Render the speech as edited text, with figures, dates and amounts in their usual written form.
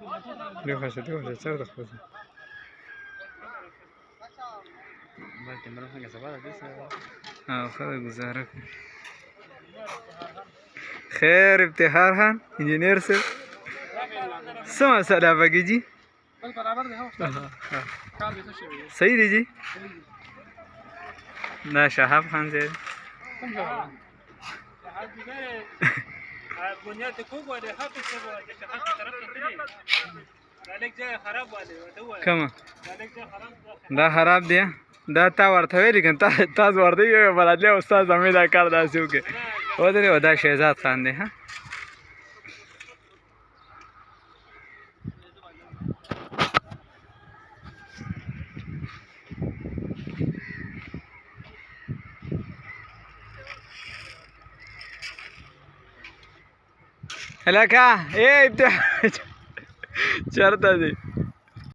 देखो से चल देखो से हाँ खैर गुजारा खैर इफ्तिखार खान इंजीनियर से समझ सादा बाकी जी सही थी जी ना शहाब खान से कमा दा खराब दिया दा ता ورته ویل کن تاسو ورته یو بلدلی استاد امید کار داسې وکړي ودرې ودا شهزاد خان دی ها هلاکه ای چرته دی